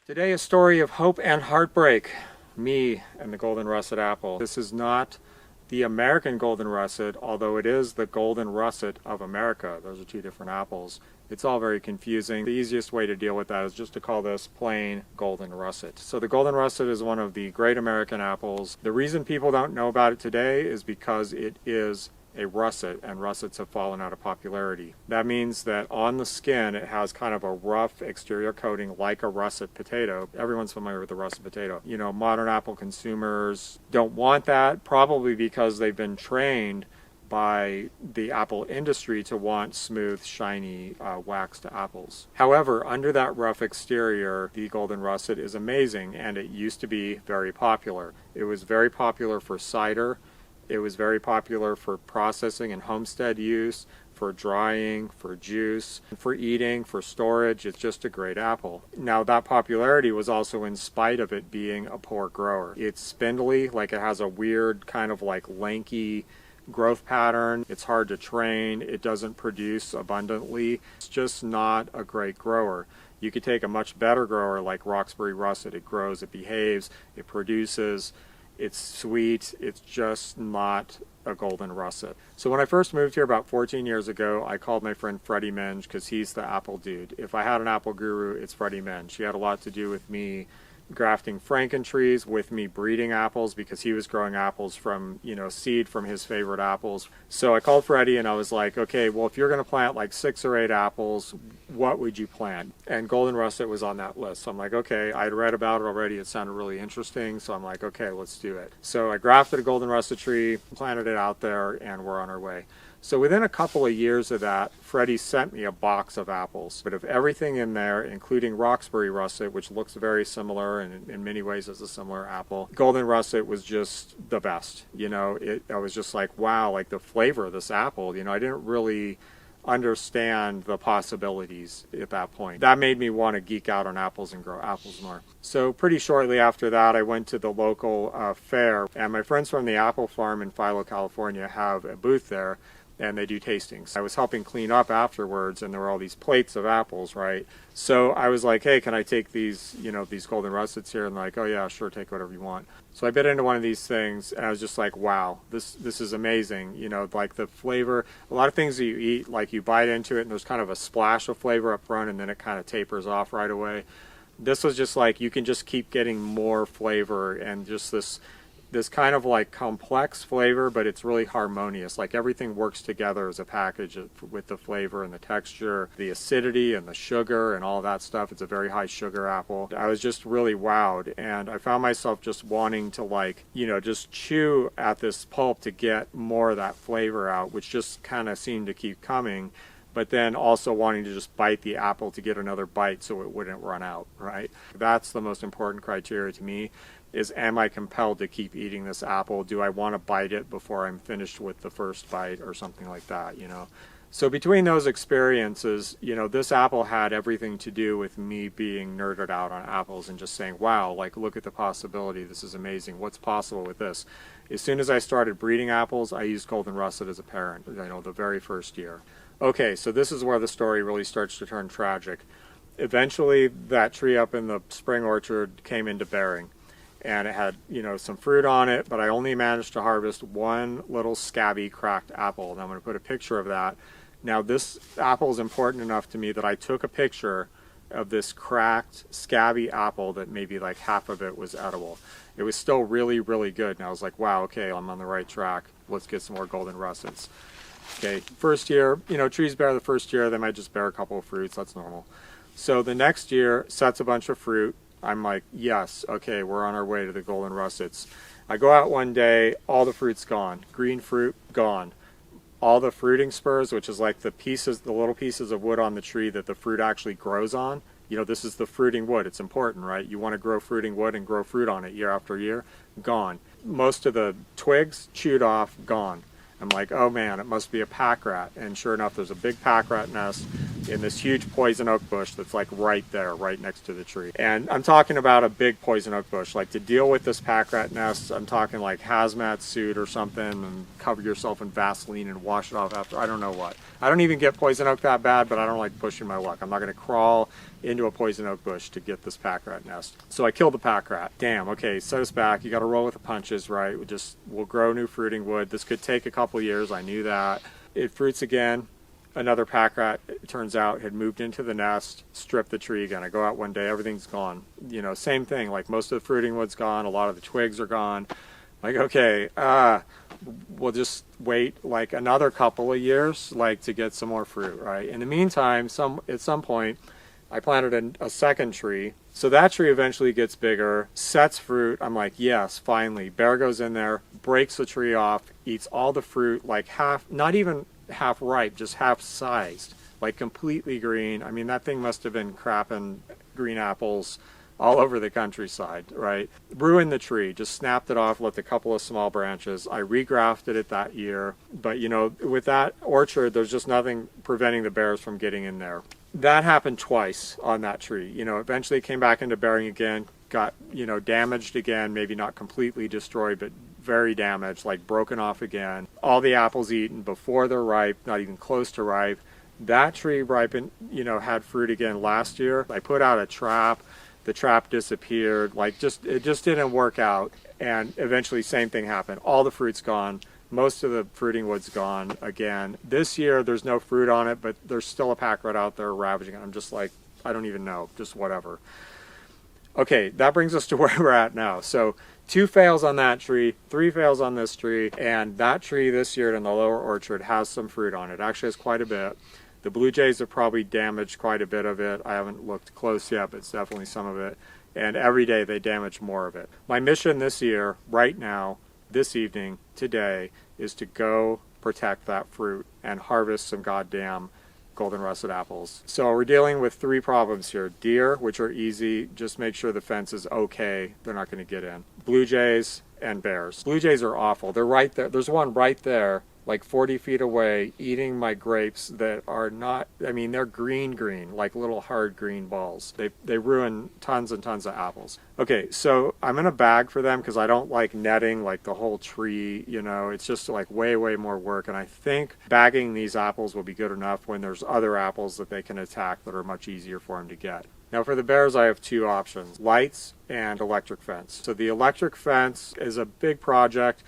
Today, a story of hope and heartbreak. Me and the Golden Russet apple. This is not the American Golden Russet, although it is the Golden Russet of America. Those are two different apples. It's all very confusing. The easiest way to deal with that is just to call this plain Golden Russet. So the Golden Russet is one of the great American apples. The reason people don't know about it today is because it is a russet, and russets have fallen out of popularity. That means that on the skin it has kind of a rough exterior coating like a russet potato. Everyone's familiar with the russet potato. You know, modern apple consumers don't want that, probably because they've been trained by the apple industry to want smooth, shiny, waxed apples. However, under that rough exterior, the Golden Russet is amazing, and it used to be very popular. It was very popular for cider. It was very popular for processing and homestead use, for drying, for juice, for eating, for storage. It's just a great apple. Now, that popularity was also in spite of it being a poor grower. It's spindly, like it has a weird kind of like lanky growth pattern. It's hard to train. It doesn't produce abundantly. It's just not a great grower. You could take a much better grower like Roxbury Russet. It grows, it behaves, it produces. It's sweet. It's just not a Golden Russet. So when I first moved here about 14 years ago, I called my friend Freddie Minge because he's the apple dude. If I had an apple guru, it's Freddie Minge. He had a lot to do with me grafting Franken trees, with me breeding apples, because he was growing apples from, seed from his favorite apples. So I called Freddie and I was like, okay, well, if you're going to plant like 6 or 8 apples, what would you plant? And Golden Russet was on that list. So I'm like, okay, I'd read about it already. It sounded really interesting. So I'm like, okay, let's do it. So I grafted a Golden Russet tree, planted it out there, and we're on our way. So within a couple of years of that, Freddie sent me a box of apples. But of everything in there, including Roxbury Russet, which looks very similar and in many ways is a similar apple, Golden Russet was just the best. I was just like, wow, like the flavor of this apple. I didn't really understand the possibilities at that point. That made me want to geek out on apples and grow apples more. So pretty shortly after that, I went to the local fair, and my friends from the apple farm in Philo, California have a booth there, and they do tastings. I was helping clean up afterwards, and there were all these plates of apples, right? So I was like, hey, can I take these, these Golden Russets here? And they're like, oh yeah, sure, take whatever you want. So I bit into one of these things, and I was just like, wow, this is amazing. Like the flavor, a lot of things that you eat, like you bite into it, and there's kind of a splash of flavor up front, and then it kind of tapers off right away. This was just like, you can just keep getting more flavor, and just this kind of like complex flavor, but it's really harmonious. Like everything works together as a package with the flavor and the texture, the acidity and the sugar and all that stuff. It's a very high sugar apple. I was just really wowed, and I found myself just wanting to just chew at this pulp to get more of that flavor out, which just kind of seemed to keep coming, but then also wanting to just bite the apple to get another bite so it wouldn't run out, right? That's the most important criteria to me. Is, am I compelled to keep eating this apple? Do I want to bite it before I'm finished with the first bite or something like that, So between those experiences, this apple had everything to do with me being nerded out on apples and just saying, wow, like look at the possibility. This is amazing. What's possible with this? As soon as I started breeding apples, I used Golden Russet as a parent, the very first year. Okay, so this is where the story really starts to turn tragic. Eventually, that tree up in the spring orchard came into bearing. And it had, some fruit on it, but I only managed to harvest one little scabby cracked apple. And I'm going to put a picture of that. Now, this apple is important enough to me that I took a picture of this cracked, scabby apple that maybe like half of it was edible. It was still really, really good. And I was like, wow, okay, I'm on the right track. Let's get some more Golden Russets. Okay, first year, trees bear the first year. They might just bear a couple of fruits. That's normal. So the next year, sets a bunch of fruit. I'm like, yes, okay, we're on our way to the Golden Russets. I go out one day, all the fruit's gone. Green fruit, gone. All the fruiting spurs, which is like the little pieces of wood on the tree that the fruit actually grows on. This is the fruiting wood. It's important, right? You want to grow fruiting wood and grow fruit on it year after year. Gone. Most of the twigs chewed off, gone. I'm like, oh man, it must be a pack rat. And sure enough, there's a big pack rat nest in this huge poison oak bush that's like right there, right next to the tree. And I'm talking about a big poison oak bush. Like, to deal with this pack rat nest, I'm talking like hazmat suit or something, and cover yourself in Vaseline and wash it off after, I don't know what. I don't even get poison oak that bad, but I don't like pushing my luck. I'm not gonna crawl into a poison oak bush to get this pack rat nest. So I killed the pack rat. Damn, okay, set us back. You gotta roll with the punches, right? We'll grow new fruiting wood. This could take a couple years, I knew that. It fruits again. Another pack rat, it turns out, had moved into the nest, stripped the tree again. I go out one day, everything's gone. You know, same thing, like most of the fruiting wood's gone, a lot of the twigs are gone. Like, okay, we'll just wait like another couple of years, like, to get some more fruit, right? In the meantime, at some point, I planted a second tree. So that tree eventually gets bigger, sets fruit. I'm like, yes, finally. Bear goes in there, breaks the tree off, eats all the fruit, like half, not even half ripe, just half sized, like completely green. I mean, that thing must have been crapping green apples all over the countryside, right? Ruined the tree, just snapped it off, left a couple of small branches. I regrafted it that year. But, you know, with that orchard, there's just nothing preventing the bears from getting in there. That happened twice on that tree. You know, eventually it came back into bearing again, got, you know, damaged again, maybe not completely destroyed, but very damaged, like broken off again. All the apples eaten before they're ripe, not even close to ripe. That tree ripened, you know, had fruit again last year. I put out a trap. The trap disappeared. Like, it just didn't work out. And eventually same thing happened. All the fruit's gone. Most of the fruiting wood's gone again. This year there's no fruit on it, but there's still a pack rat out there ravaging it. I'm just like, I don't even know, just whatever. Okay, that brings us to where we're at now. So 2 fails on that tree, 3 fails on this tree, and that tree this year in the lower orchard has some fruit on it. Actually has quite a bit. The blue jays have probably damaged quite a bit of it. I haven't looked close yet, but it's definitely some of it. And every day they damage more of it. My mission this year, right now, this evening, today, is to go protect that fruit and harvest some goddamn golden russet apples. So we're dealing with 3 problems here. Deer, which are easy, just make sure the fence is okay, they're not going to get in. Blue jays and bears. Blue jays are awful. They're right there. There's one right there, like 40 feet away, eating my grapes that are not, I mean, they're green, like little hard green balls. They ruin tons and tons of apples. Okay, so I'm going to bag for them because I don't like netting like the whole tree, you know, it's just like way more work. And I think bagging these apples will be good enough when there's other apples that they can attack that are much easier for them to get. Now for the bears, I have 2 options, lights and electric fence. So the electric fence is a big project.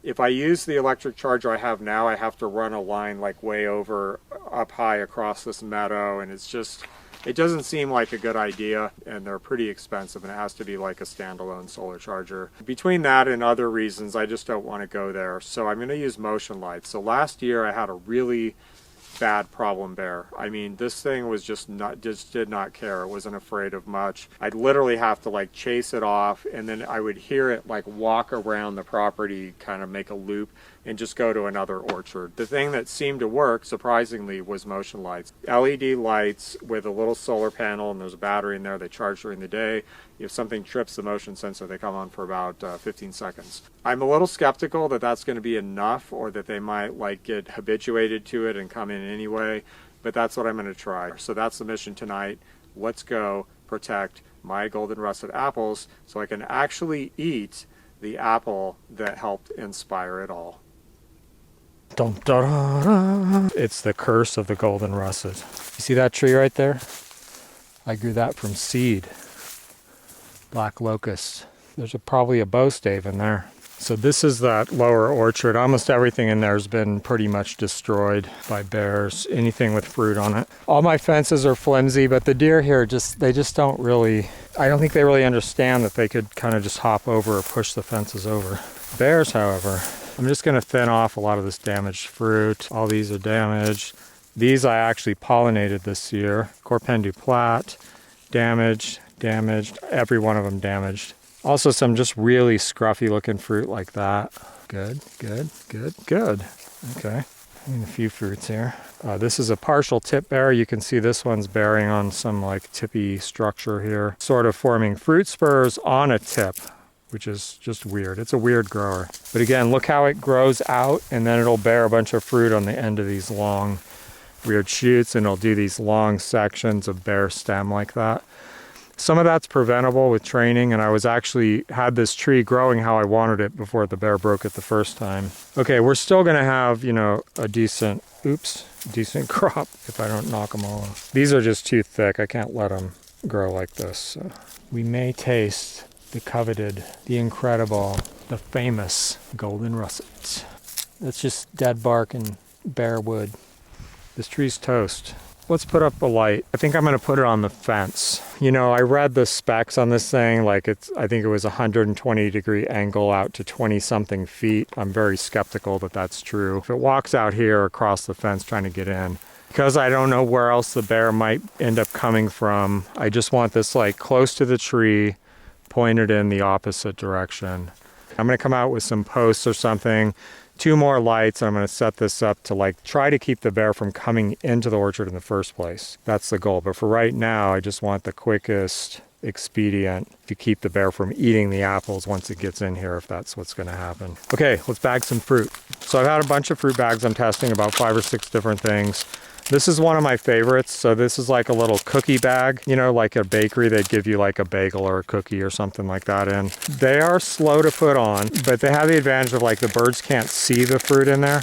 If I use the electric charger I have now, I have to run a line like way over, up high across this meadow, and it's just, it doesn't seem like a good idea, and they're pretty expensive, and it has to be like a standalone solar charger. Between that and other reasons, I just don't want to go there, so I'm going to use motion lights. So last year I had a really bad problem bear. I mean, this thing was just did not care. It wasn't afraid of much. I'd literally have to like chase it off, and then I would hear it like walk around the property, kind of make a loop, and just go to another orchard. The thing that seemed to work, surprisingly, was motion lights. LED lights with a little solar panel, and there's a battery in there. They charge during the day. If something trips the motion sensor, they come on for about 15 seconds. I'm a little skeptical that that's going to be enough, or that they might like get habituated to it and come in anyway, but that's what I'm going to try. So that's the mission tonight. Let's go protect my golden russet apples so I can actually eat the apple that helped inspire it all. Dun, dun, dun, dun. It's the curse of the golden russet. You see that tree right there? I grew that from seed. Black locust. There's probably a bow stave in there. So this is that lower orchard. Almost everything in there has been pretty much destroyed by bears, anything with fruit on it. All my fences are flimsy, but the deer here they just don't really, I don't think they really understand that they could kind of just hop over or push the fences over. Bears, however, I'm just going to thin off a lot of this damaged fruit. All these are damaged. These I actually pollinated this year. Corpen du Plat, damaged, every one of them damaged. Also some just really scruffy looking fruit like that. Good. Okay, and a few fruits here. This is a partial tip bear. You can see this one's bearing on some like tippy structure here, sort of forming fruit spurs on a tip, which is just weird. It's a weird grower. But again, look how it grows out, and then it'll bear a bunch of fruit on the end of these long, weird shoots, and it'll do these long sections of bare stem like that. Some of that's preventable with training, and I was actually had this tree growing how I wanted it before the bear broke it the first time. Okay, we're still gonna have, you know, a decent crop if I don't knock them all off. These are just too thick. I can't let them grow like this. So we may taste the coveted, the incredible, the famous golden russet. That's just dead bark and bare wood. This tree's toast. Let's put up a light. I think I'm gonna put it on the fence. You know, I read the specs on this thing, like I think it was 120-degree angle out to 20-something feet. I'm very skeptical that that's true. If it walks out here across the fence trying to get in, because I don't know where else the bear might end up coming from, I just want this like close to the tree, pointed in the opposite direction. I'm gonna come out with some posts or something, 2 more lights, and I'm going to set this up to like try to keep the bear from coming into the orchard in the first place. That's the goal. But for right now, I just want the quickest expedient to keep the bear from eating the apples once it gets in here, if that's what's going to happen. Okay, let's bag some fruit. So I've had a bunch of fruit bags. I'm testing about 5 or 6 different things. This is one of my favorites. So this is like a little cookie bag, you know, like a bakery, they'd give you like a bagel or a cookie or something like that in. They are slow to put on, but they have the advantage of like the birds can't see the fruit in there.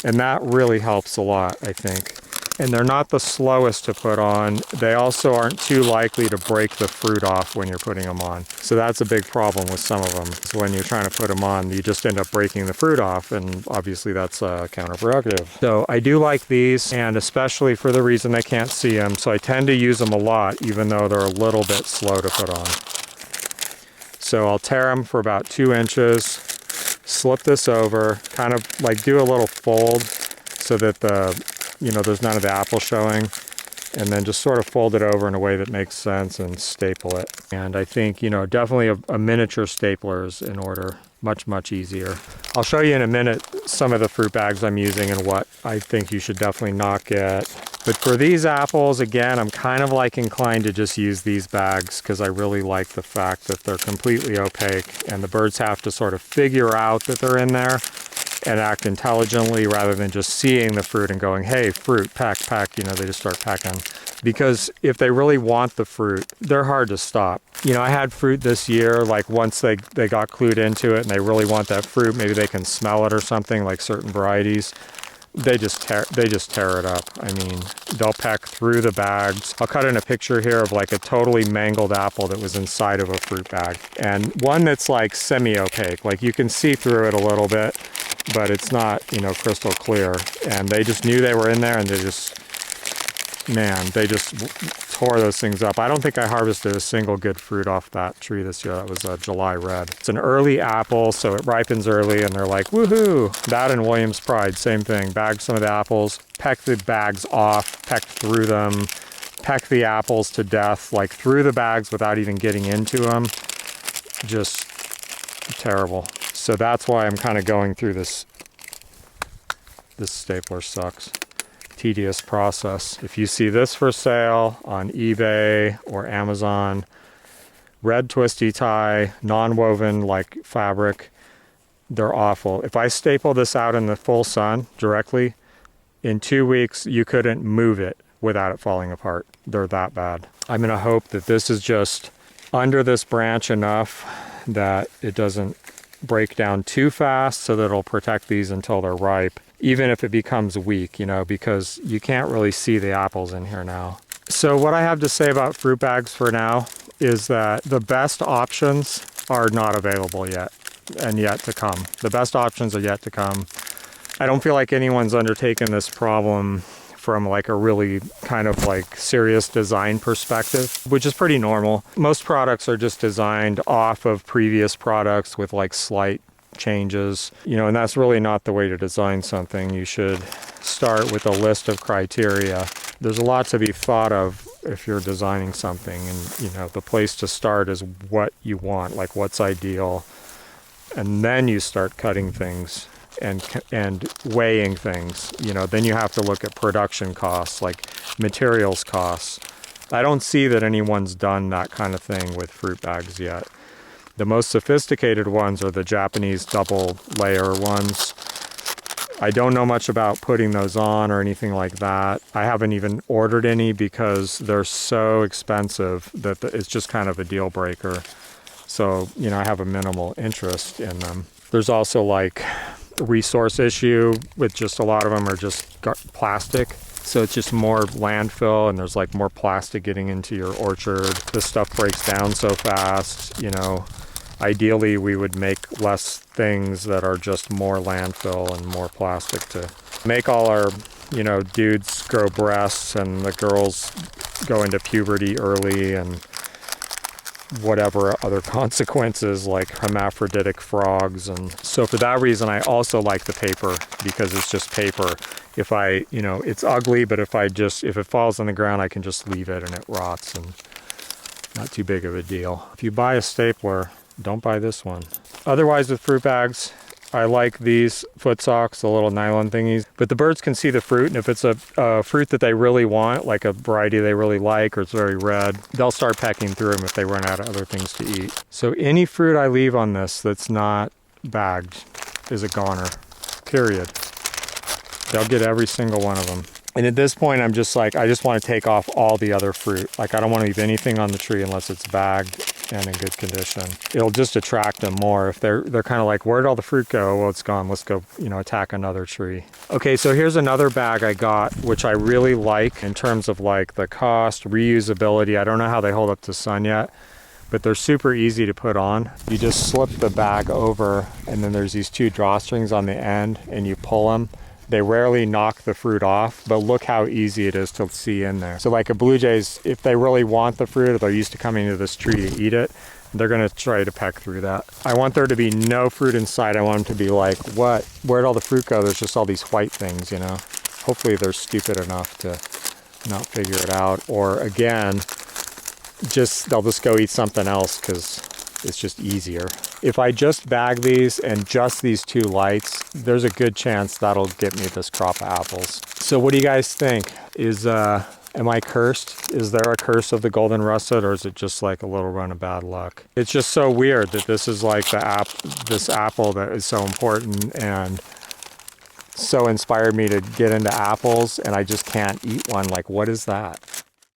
And that really helps a lot, I think. And they're not the slowest to put on. They also aren't too likely to break the fruit off when you're putting them on. So that's a big problem with some of them. So when you're trying to put them on, you just end up breaking the fruit off, and obviously that's counterproductive. So I do like these, and especially for the reason they can't see them. So I tend to use them a lot, even though they're a little bit slow to put on. So I'll tear them for about 2 inches, slip this over, kind of like do a little fold so that there's none of the apple showing, and then just sort of fold it over in a way that makes sense and staple it. And I think, definitely a miniature stapler is in order. Much, much easier. I'll show you in a minute some of the fruit bags I'm using and what I think you should definitely not get. But for these apples, again, I'm kind of like inclined to just use these bags because I really like the fact that they're completely opaque and the birds have to sort of figure out that they're in there and act intelligently rather than just seeing the fruit and going, hey, fruit, peck, they just start pecking. Because if they really want the fruit, they're hard to stop. I had fruit this year, like once they got clued into it and they really want that fruit, maybe they can smell it or something, like certain varieties. They just tear it up. I mean, they'll peck through the bags. I'll cut in a picture here of like a totally mangled apple that was inside of a fruit bag. And one that's like semi-opaque, like you can see through it a little bit, but it's not, crystal clear. And they just knew they were in there and they just tore those things up. I don't think I harvested a single good fruit off that tree this year. That was a July red. It's an early apple, so it ripens early, and they're like, woohoo! That and Williams Pride, same thing. Bag some of the apples, peck the bags off, peck through them, peck the apples to death, like through the bags without even getting into them. Just terrible. So that's why I'm kind of going through this. This stapler sucks. Tedious process. If you see this for sale on eBay or Amazon, red twisty tie, non-woven like fabric, they're awful. If I staple this out in the full sun directly, in 2 weeks you couldn't move it without it falling apart. They're that bad. I'm gonna hope that this is just under this branch enough that it doesn't break down too fast so that it'll protect these until they're ripe. Even if it becomes weak, because you can't really see the apples in here now. So what I have to say about fruit bags for now is that the best options are not available yet and yet to come. The best options are yet to come. I don't feel like anyone's undertaken this problem from like a really kind of like serious design perspective, which is pretty normal. Most products are just designed off of previous products with like slight changes, and that's really not the way to design something. You should start with a list of criteria. There's a lot to be thought of if you're designing something, and the place to start is what you want, like what's ideal, and then you start cutting things and weighing things. Then you have to look at production costs, like materials costs. I don't see that anyone's done that kind of thing with fruit bags yet. The most sophisticated ones are the Japanese double layer ones. I don't know much about putting those on or anything like that. I haven't even ordered any because they're so expensive that it's just kind of a deal breaker. So, you know, I have a minimal interest in them. There's also like a resource issue with just a lot of them are just plastic. So it's just more landfill and there's like more plastic getting into your orchard. This stuff breaks down so fast, you know. Ideally, we would make less things that are just more landfill and more plastic to make all our, you know, dudes grow breasts and the girls go into puberty early and whatever other consequences like hermaphroditic frogs. And so for that reason, I also like the paper because it's just paper. If I, you know, it's ugly, but if it falls on the ground, I can just leave it and it rots and not too big of a deal. If you buy a stapler, don't buy this one. Otherwise with fruit bags, I like these foot socks, the little nylon thingies, but the birds can see the fruit, and if it's a fruit that they really want, like a variety they really like, or it's very red, they'll start pecking through them if they run out of other things to eat. So any fruit I leave on this that's not bagged is a goner, period. They'll get every single one of them. And at this point, I'm just like, I just want to take off all the other fruit. Like, I don't want to leave anything on the tree unless it's bagged and in good condition. It'll just attract them more. If they're kind of like, where'd all the fruit go? Well, it's gone. Let's go, you know, attack another tree. Okay, so here's another bag I got, which I really like in terms of like the cost, reusability. I don't know how they hold up to sun yet, but they're super easy to put on. You just slip the bag over, and then there's these two drawstrings on the end, and you pull them. They rarely knock the fruit off, but look how easy it is to see in there. So like a blue jay's, if they really want the fruit, or they're used to coming to this tree to eat it, they're gonna try to peck through that. I want there to be no fruit inside. I want them to be like, what? Where'd all the fruit go? There's just all these white things, you know? Hopefully they're stupid enough to not figure it out. Or again, they'll just go eat something else because it's just easier. If I just bag these and just these two lights, there's a good chance that'll get me this crop of apples. So what do you guys think? Am I cursed? Is there a curse of the golden russet, or is it just like a little run of bad luck? It's just so weird that this is like this apple that is so important and so inspired me to get into apples, and I just can't eat one. Like, what is that?